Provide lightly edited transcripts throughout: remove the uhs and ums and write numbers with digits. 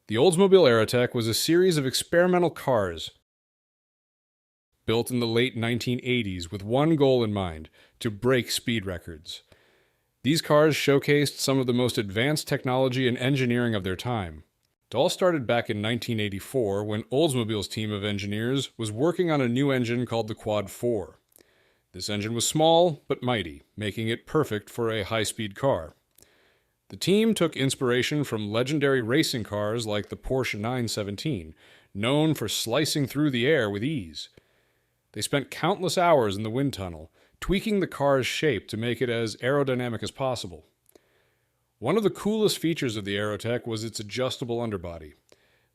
The Oldsmobile Aerotech was a series of experimental cars built in the late 1980s with one goal in mind: to break speed records. These cars showcased some of the most advanced technology and engineering of their time. It all started back in 1984 when Oldsmobile's team of engineers was working on a new engine called the Quad 4. This engine was small but mighty, making it perfect for a high-speed car. The team took inspiration from legendary racing cars like the Porsche 917, known for slicing through the air with ease. They spent countless hours in the wind tunnel, tweaking the car's shape to make it as aerodynamic as possible. One of the coolest features of the Aerotech was its adjustable underbody.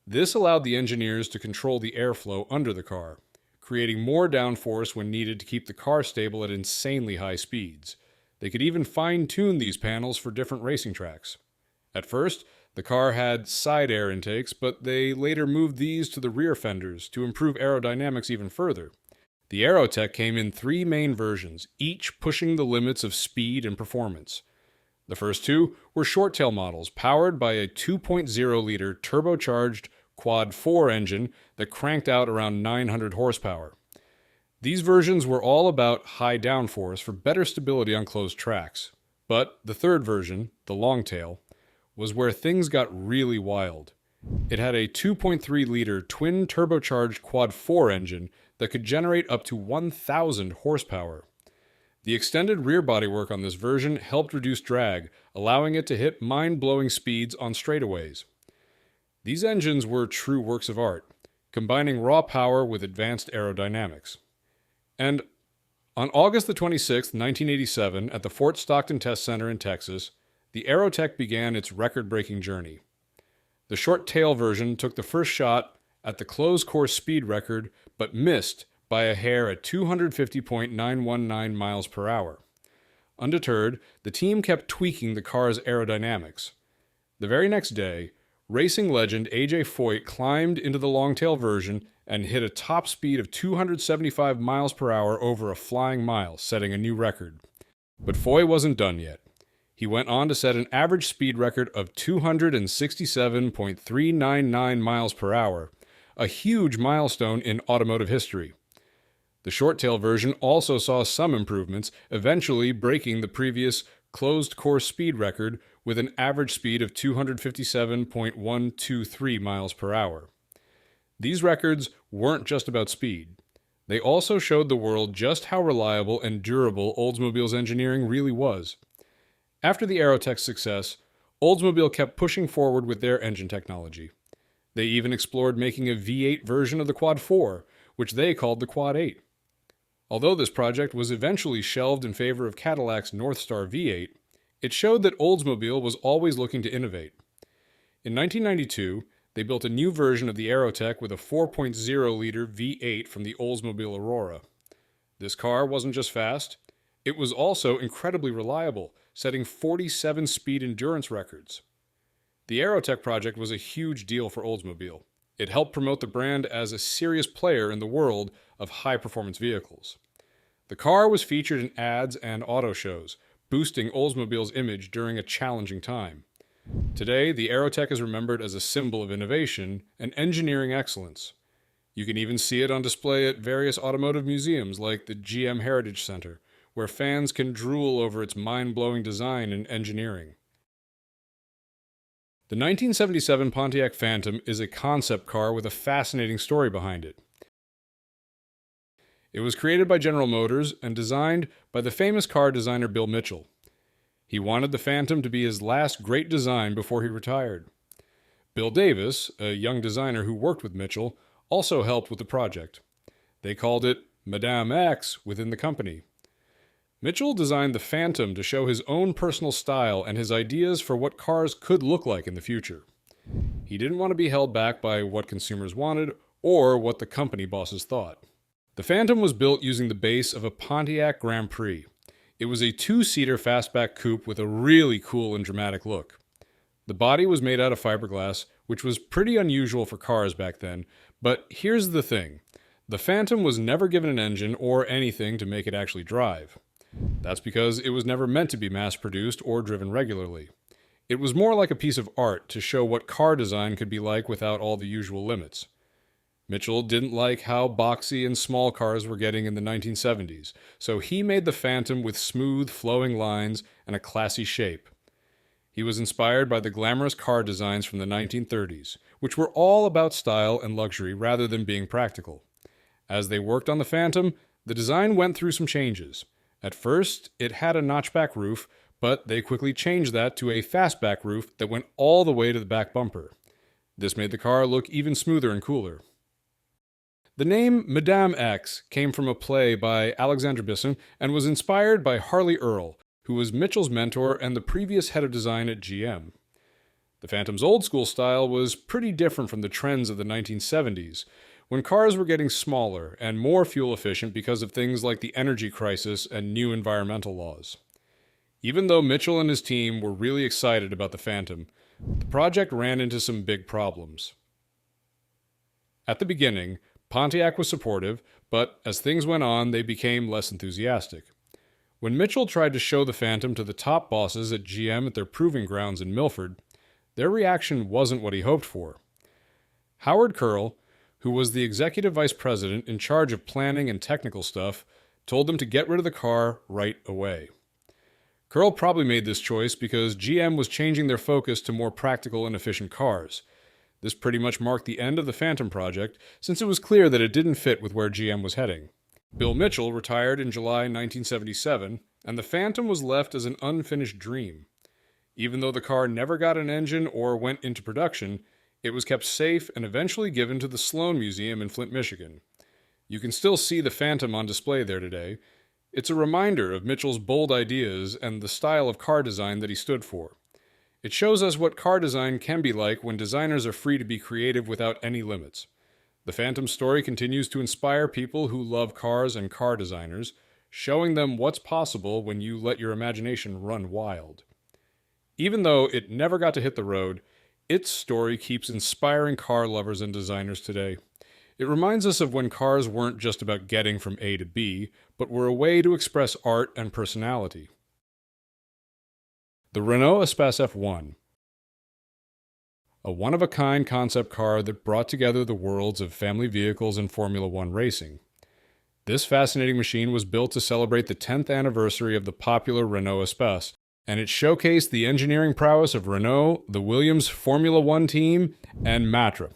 This allowed the engineers to control the airflow under the car, creating more downforce when needed to keep the car stable at insanely high speeds. They could even fine-tune these panels for different racing tracks. At first, the car had side air intakes, but they later moved these to the rear fenders to improve aerodynamics even further. The Aerotech came in 3 main versions, each pushing the limits of speed and performance. The first 2 were short-tail models powered by a 2.0-liter turbocharged Quad 4 engine that cranked out around 900 horsepower. These versions were all about high downforce for better stability on closed tracks. But the third version, the long-tail, was where things got really wild. It had a 2.3-liter twin turbocharged Quad 4 engine that could generate up to 1,000 horsepower. The extended rear bodywork on this version helped reduce drag, allowing it to hit mind-blowing speeds on straightaways. These engines were true works of art, combining raw power with advanced aerodynamics. And on August the 26th, 1987, at the Fort Stockton Test Center in Texas, the Aerotech began its record-breaking journey. The short-tail version took the first shot at the closed-course speed record, but missed by a hair at 250.919 miles per hour. Undeterred, the team kept tweaking the car's aerodynamics. The very next day, racing legend A.J. Foyt climbed into the long-tail version and hit a top speed of 275 miles per hour over a flying mile, setting a new record. But Foyt wasn't done yet. He went on to set an average speed record of 267.399 miles per hour, a huge milestone in automotive history. The short-tail version also saw some improvements, eventually breaking the previous closed-course speed record with an average speed of 257.123 miles per hour. These records weren't just about speed. They also showed the world just how reliable and durable Oldsmobile's engineering really was. After the Aerotech's success, Oldsmobile kept pushing forward with their engine technology. They even explored making a V8 version of the Quad 4, which they called the Quad 8. Although this project was eventually shelved in favor of Cadillac's Northstar V8, it showed that Oldsmobile was always looking to innovate. In 1992, they built a new version of the Aerotech with a 4.0-liter V8 from the Oldsmobile Aurora. This car wasn't just fast, it was also incredibly reliable, setting 47 speed endurance records. The Aerotech project was a huge deal for Oldsmobile. It helped promote the brand as a serious player in the world of high-performance vehicles. The car was featured in ads and auto shows, boosting Oldsmobile's image during a challenging time. Today, the Aerotech is remembered as a symbol of innovation and engineering excellence. You can even see it on display at various automotive museums like the GM Heritage Center, where fans can drool over its mind-blowing design and engineering. The 1977 Pontiac Phantom is a concept car with a fascinating story behind it. It was created by General Motors and designed by the famous car designer Bill Mitchell. He wanted the Phantom to be his last great design before he retired. Bill Davis, a young designer who worked with Mitchell, also helped with the project. They called it Madame X within the company. Mitchell designed the Phantom to show his own personal style and his ideas for what cars could look like in the future. He didn't want to be held back by what consumers wanted or what the company bosses thought. The Phantom was built using the base of a Pontiac Grand Prix. It was a 2-seater fastback coupe with a really cool and dramatic look. The body was made out of fiberglass, which was pretty unusual for cars back then, but here's the thing. The Phantom was never given an engine or anything to make it actually drive. That's because it was never meant to be mass-produced or driven regularly. It was more like a piece of art to show what car design could be like without all the usual limits. Mitchell didn't like how boxy and small cars were getting in the 1970s, so he made the Phantom with smooth, flowing lines and a classy shape. He was inspired by the glamorous car designs from the 1930s, which were all about style and luxury rather than being practical. As they worked on the Phantom, the design went through some changes. At first, it had a notchback roof, but they quickly changed that to a fastback roof that went all the way to the back bumper. This made the car look even smoother and cooler. The name Madame X came from a play by Alexandre Bisson and was inspired by Harley Earl, who was Mitchell's mentor and the previous head of design at GM. The Phantom's old school style was pretty different from the trends of the 1970s, when cars were getting smaller and more fuel efficient because of things like the energy crisis and new environmental laws. Even though Mitchell and his team were really excited about the Phantom, the project ran into some big problems. At the beginning, Pontiac was supportive, but as things went on, they became less enthusiastic. When Mitchell tried to show the Phantom to the top bosses at GM at their proving grounds in Milford, their reaction wasn't what he hoped for. Howard Curl, who was the executive vice president in charge of planning and technical stuff, told them to get rid of the car right away. Curl probably made this choice because GM was changing their focus to more practical and efficient cars. This pretty much marked the end of the Phantom project, since it was clear that it didn't fit with where GM was heading. Bill Mitchell retired in July 1977, and the Phantom was left as an unfinished dream. Even though the car never got an engine or went into production, it was kept safe and eventually given to the Sloan Museum in Flint, Michigan. You can still see the Phantom on display there today. It's a reminder of Mitchell's bold ideas and the style of car design that he stood for. It shows us what car design can be like when designers are free to be creative without any limits. The Phantom story continues to inspire people who love cars and car designers, showing them what's possible when you let your imagination run wild. Even though it never got to hit the road, its story keeps inspiring car lovers and designers today. It reminds us of when cars weren't just about getting from A to B, but were a way to express art and personality. The Renault Espace F1. A one-of-a-kind concept car that brought together the worlds of family vehicles and Formula One racing. This fascinating machine was built to celebrate the 10th anniversary of the popular Renault Espace, and it showcased the engineering prowess of Renault, the Williams Formula One team, and Matra.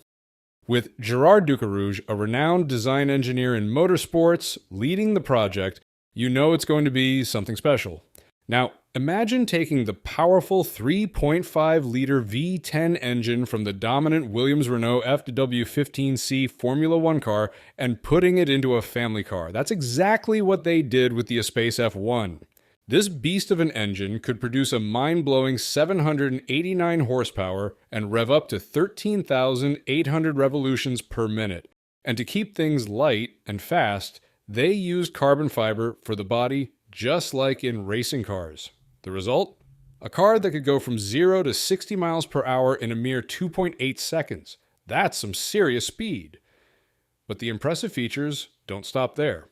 With Gerard Ducarouge, a renowned design engineer in motorsports, leading the project, you know it's going to be something special. Now, imagine taking the powerful 3.5-liter V10 engine from the dominant Williams-Renault FW15C Formula One car and putting it into a family car. That's exactly what they did with the Espace F1. This beast of an engine could produce a mind-blowing 789 horsepower and rev up to 13,800 revolutions per minute. And to keep things light and fast, they used carbon fiber for the body, just like in racing cars. The result? A car that could go from 0 to 60 miles per hour in a mere 2.8 seconds. That's some serious speed. But the impressive features don't stop there.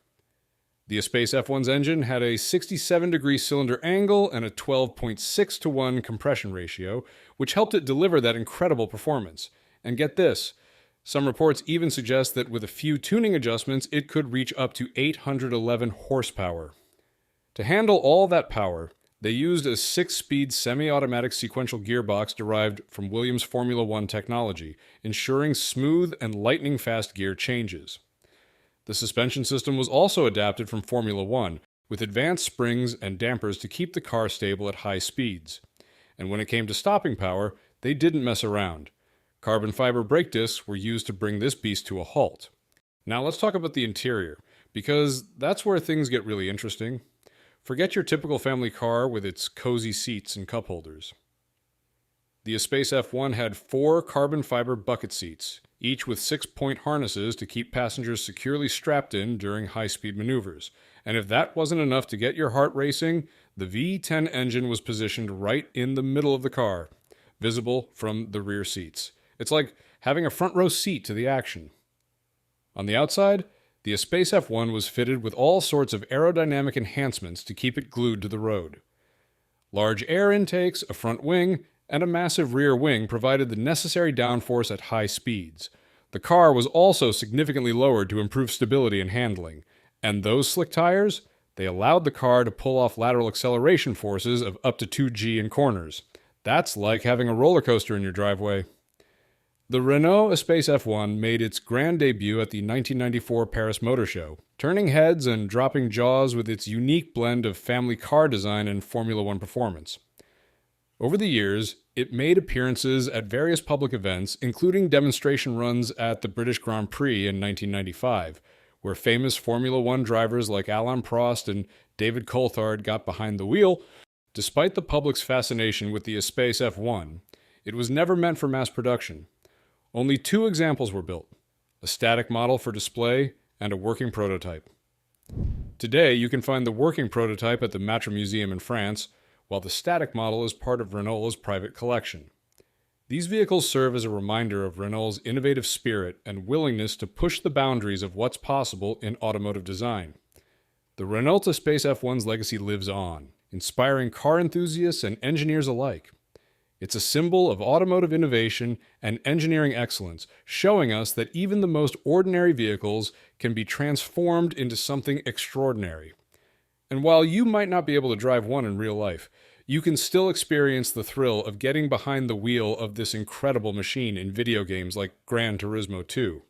The Espace F1's engine had a 67-degree cylinder angle and a 12.6-to-1 compression ratio, which helped it deliver that incredible performance. And get this, some reports even suggest that with a few tuning adjustments, it could reach up to 811 horsepower. To handle all that power, they used a 6-speed semi-automatic sequential gearbox derived from Williams Formula One technology, ensuring smooth and lightning-fast gear changes. The suspension system was also adapted from Formula One, with advanced springs and dampers to keep the car stable at high speeds. And when it came to stopping power, they didn't mess around. Carbon fiber brake discs were used to bring this beast to a halt. Now let's talk about the interior, because that's where things get really interesting. Forget your typical family car with its cozy seats and cup holders. The Espace F1 had 4 carbon fiber bucket seats, each with 6-point harnesses to keep passengers securely strapped in during high-speed maneuvers. And if that wasn't enough to get your heart racing, the V10 engine was positioned right in the middle of the car, visible from the rear seats. It's like having a front row seat to the action. On the outside, the Espace F1 was fitted with all sorts of aerodynamic enhancements to keep it glued to the road. Large air intakes, a front wing, and a massive rear wing provided the necessary downforce at high speeds. The car was also significantly lowered to improve stability and handling, and those slick tires, they allowed the car to pull off lateral acceleration forces of up to 2G in corners. That's like having a roller coaster in your driveway. The Renault Espace F1 made its grand debut at the 1994 Paris Motor Show, turning heads and dropping jaws with its unique blend of family car design and Formula One performance. Over the years, it made appearances at various public events, including demonstration runs at the British Grand Prix in 1995, where famous Formula One drivers like Alain Prost and David Coulthard got behind the wheel. Despite the public's fascination with the Espace F1, it was never meant for mass production. Only 2 examples were built, a static model for display and a working prototype. Today, you can find the working prototype at the Matra Museum in France, while the static model is part of Renault's private collection. These vehicles serve as a reminder of Renault's innovative spirit and willingness to push the boundaries of what's possible in automotive design. The Renault Espace F1's legacy lives on, inspiring car enthusiasts and engineers alike. It's a symbol of automotive innovation and engineering excellence, showing us that even the most ordinary vehicles can be transformed into something extraordinary. And while you might not be able to drive one in real life, you can still experience the thrill of getting behind the wheel of this incredible machine in video games like Gran Turismo 2.